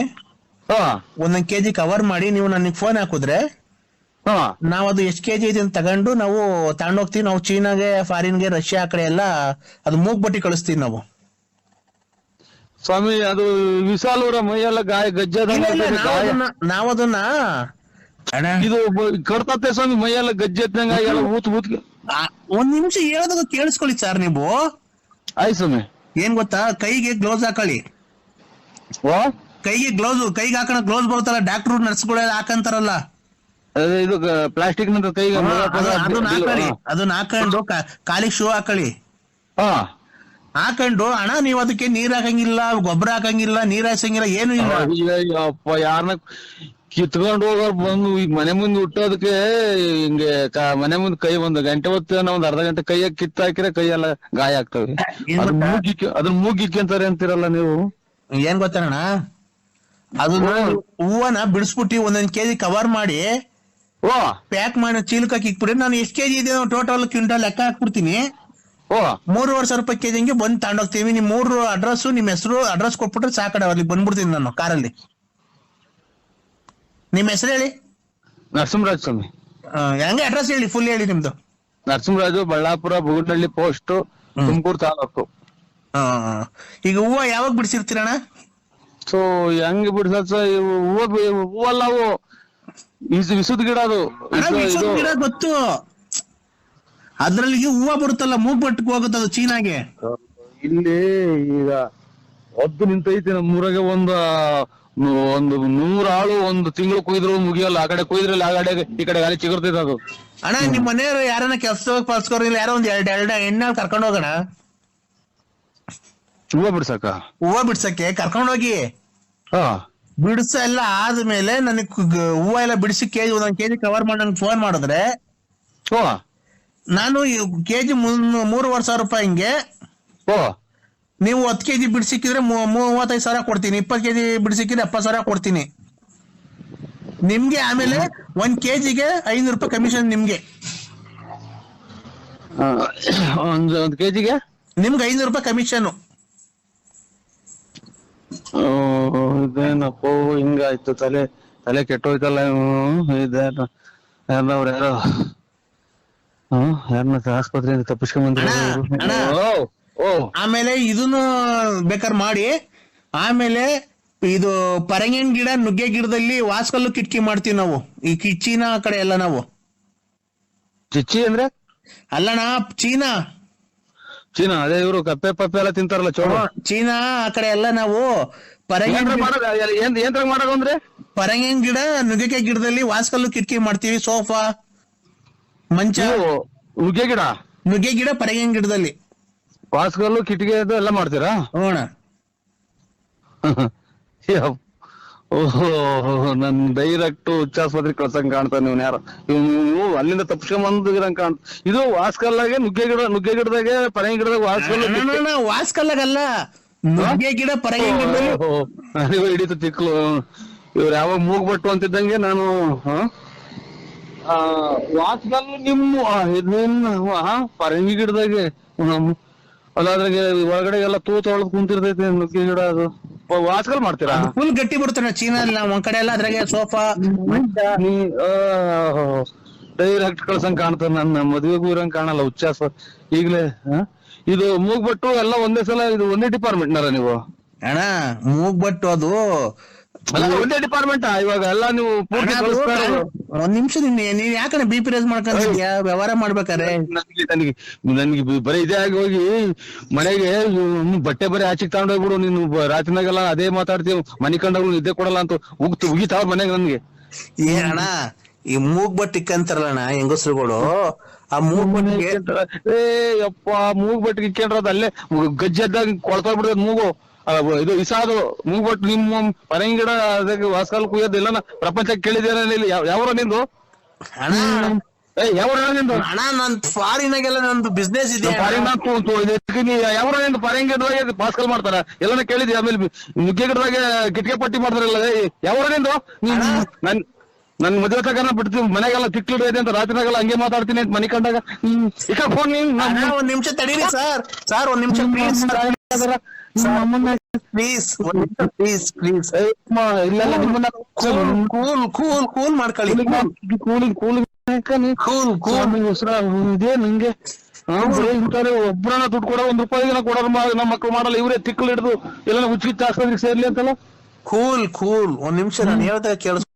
ಒಂದೊಂದ್ ಕೆಜಿ ಕವರ್ ಮಾಡಿ ನೀವು ನನಗೆ ಫೋನ್ ಹಾಕುದ್ರೆ ನಾವ್ ಅದು ಎಷ್ಟ್ ಕೆಜಿ ಇದೆ ಅಂತ ತಗೊಂಡು ನಾವು ತಗೊಂಡೋಗ್ತೀವಿ. ನಾವು ಚೀನಾಗೆ ಫಾರಿನ್ಗೆ ರಷ್ಯಾ ಆ ಕಡೆ ಎಲ್ಲ ಅದು ಮೂಗ್ಬಟ್ಟಿ ಕಳಿಸ್ತೀವಿ ನಾವು. ಸ್ವಾಮಿ ಅದು ವಿಶಾಲ್ ಅವರ ಮೈಯೆಲ್ಲ ಗಜ್ಜದ ನಾವದನ್ನ ಇದು ಕಡ್ತತ್ತೆ ಸ್ವಾಮಿ, ಮೈಯೆಲ್ಲ ಗಜ್ಜೆತ್ತಂಗ ಎಲ್ಲ ಊತ್ ಒಂದ್ ನಿಮಿಷ ಹೇಳೋದು ಕೇಳಿಸ್ಕೊಳ್ಳಿ ಸರ್ ನೀವು. ಆಯ್ತು ಸ್ವಾಮಿ. ಏನ್ ಗೊತ್ತಾ, ಕೈಗೆ ಗ್ಲೌಸ್ ಹಾಕೊಳ್ಳಿ. ಕೈಗೆ ಹಾಕೋಣ ಗ್ಲೌಸ್ ಬರುತ್ತಲ್ಲ, ಡಾಕ್ಟರ್ ನರ್ಸ್ಗಳೆಲ್ಲ ಹಾಕಂತಾರಲ್ಲ, ಇದು ಪ್ಲಾಸ್ಟಿಕ್ ನಂತ ಕೈಗೆ ಅದನ್ನ ಹಾಕೊಂಡು ಕಾಲಿಗೆ ಶೂ ಹಾಕೊಳ್ಳಿ. ಹಾಕೊಂಡು ಅಣ್ಣ ನೀವ್ ಅದಕ್ಕೆ ನೀರ್ ಹಾಕಂಗಿಲ್ಲ, ಗೊಬ್ಬರ ಹಾಕಂಗಿಲ್ಲ, ನೀರ್ ಹಾಯ್ಸಂಗಿಲ್ಲ, ಏನು ಇಲ್ಲ. ಯಾರನ್ನ ಕಿತ್ಕೊಂಡು ಹೋಗೋರು ಬಂದು ಈಗ ಮನೆ ಮುಂದೆ ಹುಟ್ಟೋದಕ್ಕೆ ಹಿಂಗೆ ಮನೆ ಮುಂದೆ ಕೈ ಒಂದು ಗಂಟೆ ಹೊತ್ತು ಒಂದ್ ಅರ್ಧ ಗಂಟೆ ಕೈಯಾಗ ಕಿತ್ತ ಹಾಕಿದ್ರೆ ಕೈ ಎಲ್ಲ ಗಾಯ ಆಗ್ತವೆ. ಅದನ್ನ ಮೂಗಿಕ್ಕಂತಾರೆ ಅಂತೀರಲ್ಲ ನೀವು. ಏನ್ ಗೊತ್ತಣ್ಣ, ಅದನ್ನ ಹೂವನ ಬಿಡಿಸ್ಬಿಟ್ಟಿ ಒಂದೊಂದ್ ಕೆಜಿ ಕವರ್ ಮಾಡಿ ಪ್ಯಾಕ್ ಮಾಡಿ ಚೀಲಕ್ಕೆ ಇಕ್ಬಿಡಿ. ನಾನು ಎಷ್ಟ್ ಕೆಜಿ ಇದೆ ಟೋಟಲ್ ಕ್ವಿಂಟಲ್ ಲೆಕ್ಕ ಹಾಕ್ಬಿಡ್ತೀನಿ. 3,500 ರೂಪಾಯಿ ಕೆಜಿ ಹಂಗೆ ಬಂದು ತಗೊಂಡೋಗ್ತೀವಿ. ನಿಮ್ 3 ಅಡ್ರೆಸ್, ನಿಮ್ ಹೆಸರು, ಅಡ್ರೆಸ್ ಕೊಟ್ಬಿಟ್ರೆ ಸಾಕಡೆ ಅಲ್ಲಿ ಬಂದ್ಬಿಡ್ತೀನಿ ನಾನು ಕಾರಲ್ಲಿ. ನಿಮ್ ಹೆಸರು ಹೇಳಿ? ನರಸಿಂಹರಾಜ್ ಸ್ವಾಮಿ. ಹೆಂಗೆ ಅಡ್ರೆಸ್ ಹೇಳಿ, ಫುಲ್ ಹೇಳಿ ನಿಮ್ದು. ನರಸಿಂಹರಾಜು, ಬಳ್ಳಾಪುರ, ಬುಗುನಹಳ್ಳಿ ಪೋಸ್ಟ್, ತುಮಕೂರು ತಾಲೂಕು. ಈಗ ಹೂವ ಯಾವಾಗ ಬಿಡಿಸಿರ್ತೀರಣ್ಣ? ಸೊ ಹೆಂಗ್ ಬಿಡ್ಸ ಹೂವಲ್ಲ, ಅವು ವಿಸುದ್ ಗಿಡ. ಅದು ಗಿಡ ಗೊತ್ತು. ಅದ್ರಲ್ಲಿ ಹೂವ ಬರುತ್ತಲ್ಲ ಮೂಗ್ಬಟ್ಟಕ್ಕೆ ಹೋಗುತ್ತೆ ಅದು ಚೀನಾಗೆ. ಇಲ್ಲಿ ಈಗ ಒದ್ದು ನಿಂತೈತಿ ನಮ್ಮೂರಾಗೆ ಒಂದು 100 ಆಳು ಒಂದು ತಿಂಗಳು ಕೊಯ್ದ್ರು ಮುಗಿಯಲ್ಲ. ಆ ಕಡೆ ಕೊಯ್ದ್ರಲ್ಲಿ ಆ ಕಡೆ ಈ ಕಡೆ ಗಾಳಿ ಚಿಗುರ್ತೈತೆ ಅದು. ಅಣ್ಣ ನಿಮ್ ಮನೆಯವ್ರು ಯಾರನ್ನ ಕೆಲ್ಸ ಪಲ್ಸ್ಕೋರ್ ಇಲ್ಲ ಯಾರೋ ಒಂದ್ ಎರಡು ಎಣ್ಣೆ ಕರ್ಕೊಂಡ್ ಹೋಗೋಣ. ಹೂವ ಬಿಡ್ಸಕ್ಕ ಹೂವ ಬಿಡ್ಸಕ್ಕೆ ಕರ್ಕೊಂಡ್ ಹೋಗಿ ಹಾ ಬಿಡ್ಸ ಎಲ್ಲ ಆದ್ಮೇಲೆ ನನಗ್ ಹೂವ ಎಲ್ಲ ಬಿಡಿಸಿ ಒಂದೊಂದ್ ಕೆಜಿ ಕವರ್ ಮಾಡಿ ನಂಗೆ ಫೋನ್ ಮಾಡಿದ್ರೆ ಓ ನಾನು ಕೆಜಿ 3,500 ರೂಪಾಯಿ ಹಿಂಗೆ. ಓ ನೀವು 10 ಕೆಜಿ ಬಿಡ್ಸಿಕ್ಕಿದ್ರೆ 35,000 ಕೊಡ್ತೀನಿ. 20 ಕೆಜಿ ಬಿಡ್ಸಿಕ್ಕಿದ್ರೆ 70,000 ಕೊಡ್ತೀನಿ ನಿಮ್ಗೆ. ಆಮೇಲೆ 1 ಕೆಜಿಗೆ 500 ರೂಪಾಯಿ ಕಮಿಷನ್ ನಿಮ್ಗೆ. ಒಂದ್ ಕೆಜಿಗೆ ನಿಮ್ಗೆ 500 ರೂಪಾಯಿ ಕಮಿಷನ್. ಇದೇನಪ್ಪ ಹಿಂಗಾಯ್ತು, ತಲೆ ಕೆಟ್ಟೋಯ್ತಲ್ಲ. ಇದೇನ ಯಾರವ್ರ ಯಾರೋ ಯಾರನ್ನ ಆಸ್ಪತ್ರೆಯಿಂದ ತಪ್ಪಿಸ್ಕೊಂಡ್ ಆಮೇಲೆ ಇದನ್ನು ಬೇಕಾದ್ರೆ ಮಾಡಿ. ಆಮೇಲೆ ಇದು ಪರಂಗಿನ ಗಿಡ ನುಗ್ಗೆ ಗಿಡದಲ್ಲಿ ವಾಸ್ಕಲ್ಲು ಕಿಟಕಿ ಮಾಡ್ತೀವಿ ನಾವು ಈ ಚೀನಾ ಕಡೆ ಎಲ್ಲ. ನಾವು ಚಿಚ್ಚಿ ಅಂದ್ರೆ ಅಲ್ಲಣ್ಣ ಚೀನಾ ಅದೇ ಇವ್ರು ಕಪ್ಪೆ ಪಪ್ಪೆ ಎಲ್ಲ ತಿಂತಾರಲ್ಲ ಚೋಳ. ಚೀನಾ ಆ ಕಡೆ ಎಲ್ಲ ನಾವು ಪರಂಗಿನ ಮಾಡೋದು ಅಂದ್ರೆ ಪರಂಗಿನ ಗಿಡ ನುಗ್ಗೆಕಾಯಿ ಗಿಡದಲ್ಲಿ ವಾಸ್ಕಲ್ಲು ಕಿಟಕಿ ಮಾಡ್ತೀವಿ. ಸೋಫಾ ಮಂಚ ನುಗ್ಗೆ ಗಿಡ ಪರಂಗಿನ ಗಿಡದಲ್ಲಿ ವಾಸ್ಕಲ್ಲು ಕಿಟಕಿ ಎಲ್ಲ ಮಾಡ್ತೀರಾ? ಹೋಣ ಓಹೋ ನನ್ ಡೈರೆಕ್ಟ್ ಹುಚ್ಚಾಸ್ಪತ್ರೆ ಕಳ್ಸಂಗ್ ಕಾಣ್ತಾನೆ ಇವ್ನ ಯಾರು. ಇವ್ನು ಅಲ್ಲಿಂದ ತಪ್ಸ್ಕೊಂಡ್ ಕಾಣ್ತ. ಇದು ವಾಸ್ಕಲ್ಲಾಗೆ ನುಗ್ಗೆ ಗಿಡದಾಗೆ ಪರಂಗಿ ಗಿಡದಾಗ ವಾಸ್ಕಲ್ಲಾಗಲ್ಲ ನುಗ್ಗೆ ಗಿಡ ಪರಂಗಿ ಗಿಡದಲ್ಲಿ ಹಿಡಿತು ತಿಕ್ಲು. ಇವ್ರು ಯಾವಾಗ ಮೂಗ್ಬಟ್ಟು ಅಂತಿದ್ದಂಗೆ ನಾನು ವಾಸ್ಕಲ್ಲು ಪರಂಗಿ ಗಿಡದಾಗೆ ಅದ್ರಾಗೆ ಒಳಗಡೆ ಎಲ್ಲ ತೂತ ಒಳದ್ ಕುಂತಿರ್ತೈತಿ ನುಗ್ಗೆ ಗಿಡ. ಅದು ವಾಸ್ಕಲ್ ಮಾಡ್ತೀರಾ? ಫುಲ್ ಗಟ್ಟಿ ಬರುತ್ತೆ ಚೀನಾ ಒಂದ್ ಕಡೆ ಎಲ್ಲ. ಅದ್ರಾಗೆ ಸೋಫಾ ಡೈರೆಕ್ಟ್ ಕಳ್ಸಂಗ್ ಕಾಣ್ತಾರ. ನನ್ನ ಮದ್ವೆಗೂ ಇರಂಗ್ ಕಾಣಲ್ಲ ಹುಚ್ಚಾಸ್ಪತ್ರೆ ಈಗ್ಲೇ. ಇದು ಮೂಗ್ಬಟ್ಟು ಎಲ್ಲ ಒಂದೇ ಸಲ, ಇದು ಒಂದೇ ಡಿಪಾರ್ಟ್ಮೆಂಟ್ ನಾರ ನೀವು? ಅಣ್ಣ ಮೂಗ್ಬಟ್ಟು ಅದು ಒಂದೇ ಡಿಪಾರ್ಟ್ಮೆಂಟ್ ಇವಾಗ ಎಲ್ಲ ನೀವು ಪೂರ್ತಿ ಒಂದ್ ನಿಮಿಷ ನೀನ್ ಯಾಕಂದ್ರೆ BP ರೇಸ್ ಮಾಡ್ಕೊಂಡಿದ್ಯಾ ವ್ಯವಹಾರ ಮಾಡ್ಬೇಕಾರೆ? ನನ್ಗೆ ಬರೀ ಇದೇ ಆಗಿ ಹೋಗಿ ಮನೆಗೆ ಬಟ್ಟೆ ಬರೀ ಆಚೆಗೆ ತಗೊಂಡೋಗ್ಬಿಡು ನೀನು. ರಾತ್ರಿನಾಗೆಲ್ಲ ಅದೇ ಮಾತಾಡ್ತೀವಿ. ಮನೆ ಕಂಡಾಗ್ಲು ನಿದ್ದೆ ಕೊಡಲ್ಲ ಅಂತ ಉಗಿತಾವ ಮನೆಗೆ ನನ್ಗೆ. ಏ ಅಣ್ಣ ಈ ಮೂಗ್ಬಟ್ಟು ಇಕ್ಕಂತಾರಲ್ಲಣ್ಣ ಹೆಂಗಸ್ರುಗಳು, ಆ ಮೂಗ್ಬಟ್ಟಿಗೆ ಯಪ್ಪ ಮೂಗ್ಬಟ್ಟಿಗೆ ಇಕ್ಕೇನ್ರದ ಅಲ್ಲೇ ಗಜ್ಜೆದ್ದಾಗ ಕೊಳ್ತೋಗ್ಬಿಡ್ತದ ಮೂಗು. ಇದು ಇಸಾದು ಮೂಗ್ಬಟ್ಟು ನಿಮ್ಮ ಪರಂಗಿ ಗಿಡ ಅದಕ್ಕೆ ವಾಸ್ಕಲ್ ಕುಯ್ಯೋದು ಎಲ್ಲ ಪ್ರಪಂಚಕ್ಕೆ ಕೇಳಿದೇನ? ಯಾವ್ರ ನಿಂದು ಯಾವ್ರ ನಿಂದು? ಅಣ್ಣ ನನ್ ಫಾರಿನಾಗೆಲ್ಲ ನಂದು ಬಿಸ್ನೆಸ್ ಇದೆ. ಯಾವ್ರ ನಿಂದು ಪರಂಗಿ ಗಿಡದಾಗ ವಾಸ್ಕಲ್ ಮಾಡ್ತಾರ ಎಲ್ಲಾನ ಕೇಳಿದ್ವಿ. ಆಮೇಲೆ ನುಗ್ಗೆ ಗಿಡದಾಗ ಕಿಟಕಿ ಪಟ್ಟಿ ಮಾಡ್ತಾರಲ್ಲ ಯಾವ್ರ ನಿಂದು? ನನ್ ಮದುವೆ ತಗನ ಬಿಡ್ತೀವಿ ಮನೆಗೆಲ್ಲ ತಿಕ್ಕಿಡ ಇದೆ ಅಂತ ರಾತ್ರಿನಾಗೆಲ್ಲ ಹಂಗೆ ಮಾತಾಡ್ತೀನಿ ಅಂತ ಮನೆ ಕಂಡಾಗ. ಫೋನ್ ಒಂದ್ ನಿಮಿಷ ತಡೀರಿ ಸರ್ ಒಂದ್ ನಿಮಿಷ ಪ್ಲೀಸ್ ಕೂಲ್ ಮಾಡ್ಕೊಳ್ಳಿ. ಇದೇ ನಂಗೆ ಒಬ್ಬರನ್ನ ದುಡ್ಡು ಕೊಡೋ 1 ರೂಪಾಯಿನ ಕೊಡೋರು ನಮ್ಮ ಮಕ್ಳು ಮಾಡಲ್ಲ. ಇವರೇ ತಿಕ್ಕಲು ಹಿಡಿದು ಎಲ್ಲ ಹುಚ್ಚಿ ಆಸ್ಪತ್ರೆಗೆ ಸೇರ್ಲಿ ಅಂತಲ್ಲ. ಕೂಲ್ ಒಂದ್ ನಿಮಿಷ ನಾನು ಹೇಳ್ದಾಗ ಕೇಳಿಸ್